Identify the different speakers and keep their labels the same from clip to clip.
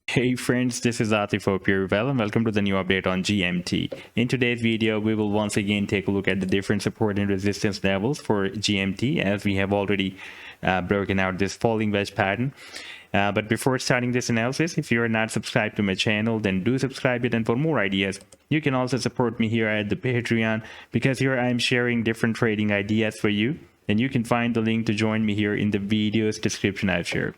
Speaker 1: Hey friends, this is Atif. Hope you're well and welcome to the new update on GMT. In today's video, we will once again take a look at the different support and resistance levels for GMT, as we have already broken out this falling wedge pattern. But before starting this analysis, if you are not subscribed to my channel, then do subscribe it. And for more ideas, you can also support me here at the Patreon, because here I'm sharing different trading ideas for you. And you can find the link to join me here in the video's description I've shared.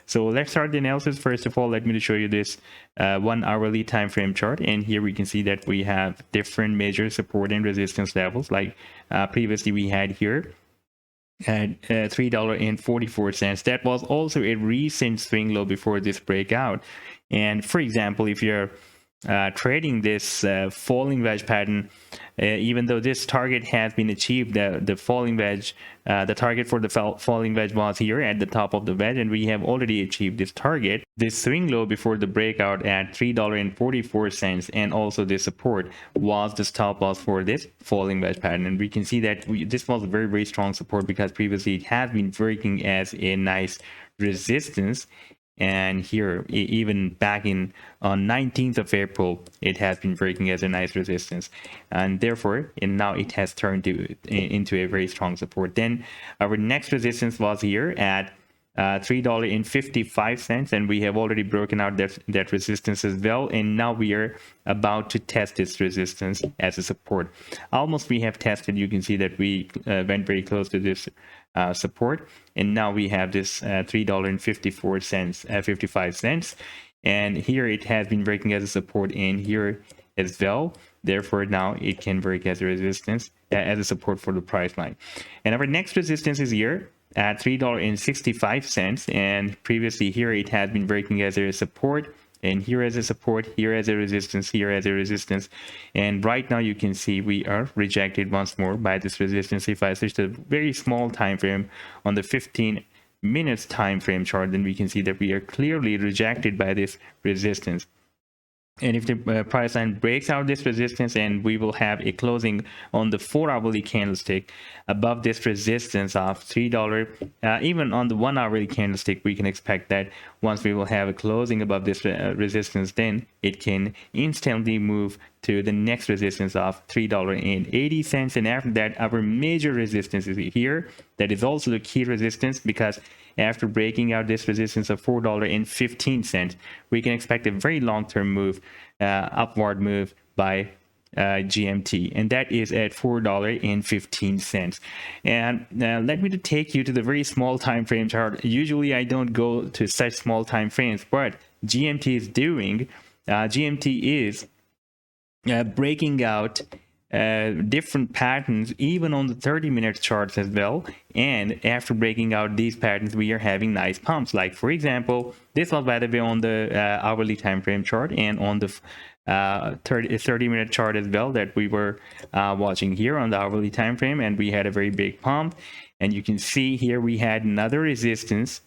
Speaker 1: So let's start the analysis. First of all, let me show you this 1 hourly time frame chart, and here we can see that we have different major support and resistance levels. Like previously we had here at $3.44. That was also a recent swing low before this breakout. And for example, if you're trading this falling wedge pattern, even though this target has been achieved, the falling wedge, the target for the falling wedge was here at the top of the wedge, and we have already achieved this target. This swing low before the breakout at $3.44, and also this support was the stop loss for this falling wedge pattern. And we can see that this was a very, very strong support, because previously it has been working as a nice resistance. And here, even back in on 19th of April, it has been breaking as a nice resistance, and therefore, and now it has turned into a very strong support. Then our next resistance was here at $3.55, and we have already broken out that resistance as well. And now we are about to test this resistance as a support. Almost we have tested. You can see that we went very close to this support, and now we have this $3.54 55 and here it has been breaking as a support in here as well. Therefore, now it can break as a resistance, as a support for the price line. And our next resistance is here at $3.65, and previously here it had been breaking as a support, and here as a support, here as a resistance, here as a resistance. And right now you can see we are rejected once more by this resistance. If I switch to a very small time frame on the 15 minutes time frame chart, then we can see that we are clearly rejected by this resistance. And if the price line breaks out this resistance, and we will have a closing on the 4 hourly candlestick above this resistance of $3, even on the 1 hourly candlestick, we can expect that once we will have a closing above this resistance, then it can instantly move to the next resistance of $3.80. And after that, our major resistance is here. That is also the key resistance, because after breaking out this resistance of $4.15, we can expect a very long-term move, upward move by GMT, and that is at $4.15. And let me take you to the very small time frame chart. Usually I don't go to such small time frames, but GMT is doing, GMT is breaking out different patterns even on the 30-minute charts as well. And after breaking out these patterns, we are having nice pumps. Like for example, this was, by the way, on the hourly time frame chart, and on the 30-minute chart as well, that we were watching here on the hourly time frame, and we had a very big pump. And you can see here we had another resistance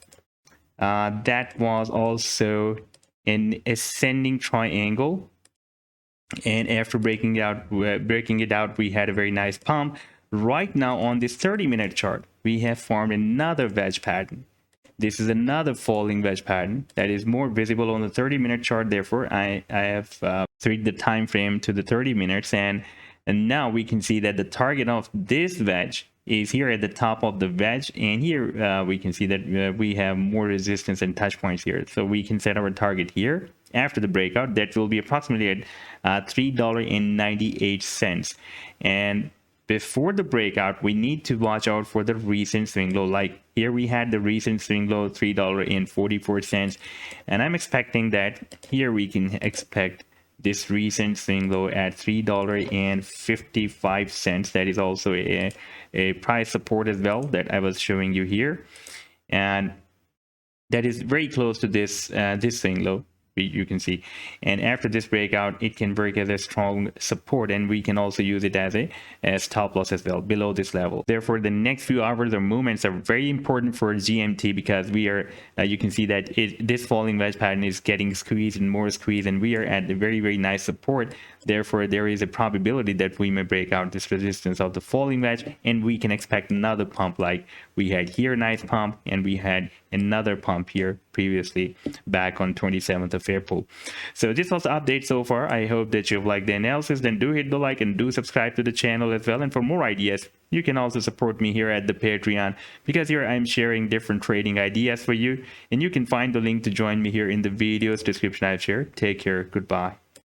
Speaker 1: that was also an ascending triangle. And after breaking it out, we had a very nice pump. Right now on this 30-minute chart, we have formed another wedge pattern. This is another falling wedge pattern that is more visible on the 30-minute chart. Therefore, I have switched the time frame to the 30 minutes, and now we can see that the target of this wedge is here at the top of the wedge, and here we can see that we have more resistance and touch points here. So we can set our target here after the breakout. That will be approximately at $3.98. And before the breakout, we need to watch out for the recent swing low. Like here we had the recent swing low, $3.44, and I'm expecting that here we can expect this recent swing low at $3.55. That is also a price support as well that I was showing you here, and that is very close to this this swing low, you can see. And after this breakout, it can break as a strong support, and we can also use it as a stop loss as well below this level. Therefore, the next few hours of movements are very important for GMT, because we are you can see that this falling wedge pattern is getting squeezed and more squeezed, and we are at a very, very nice support. Therefore, there is a probability that we may break out this resistance of the falling wedge, and we can expect another pump like We had here a nice pump, and we had another pump here previously back on 27th of April. So this was the update so far. I hope that you've liked the analysis. Then do hit the like and do subscribe to the channel as well. And for more ideas, you can also support me here at the Patreon, because here I'm sharing different trading ideas for you, and you can find the link to join me here in the video's description I've shared. Take care. Goodbye.